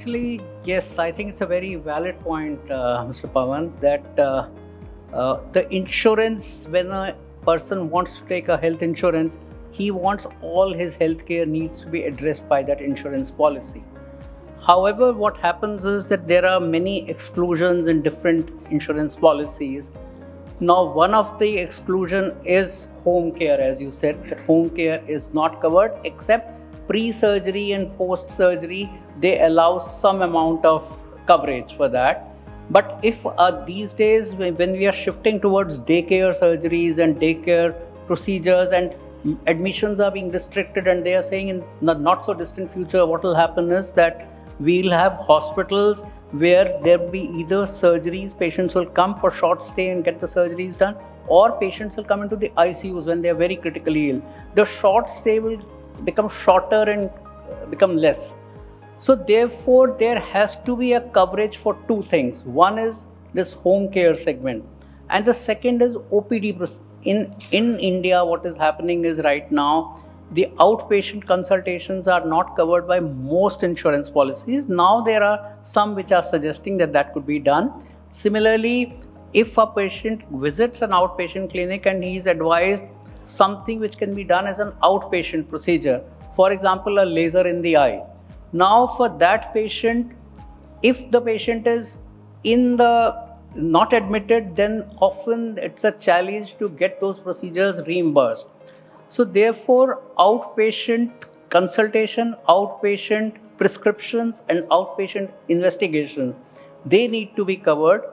Actually, yes, I think it's a very valid point, Mr. Pawan, that the insurance, when a person wants to take a health insurance, he wants all his healthcare needs to be addressed by that insurance policy. However, what happens is that there are many exclusions in different insurance policies. Now, one of the exclusion is home care, as you said, that home care is not covered except pre-surgery and post-surgery. They allow some amount of coverage for that. But if these days, when we are shifting towards daycare surgeries and daycare procedures and admissions are being restricted, and they are saying in the not so distant future, what will happen is that we'll have hospitals where there will be either surgeries, patients will come for short stay and get the surgeries done, or patients will come into the ICUs when they are very critically ill. The short stay will become shorter and become less. So therefore, there has to be a coverage for two things. One is this home care segment, and the second is OPD. In India, what is happening is right now, the outpatient consultations are not covered by most insurance policies. Now there are some which are suggesting that that could be done. Similarly, if a patient visits an outpatient clinic and he is advised something which can be done as an outpatient procedure, for example, a laser in the eye. Now, for that patient, if the patient is in the not admitted, then often it's a challenge to get those procedures reimbursed. So, therefore, outpatient consultation, outpatient prescriptions, and outpatient investigation, they need to be covered.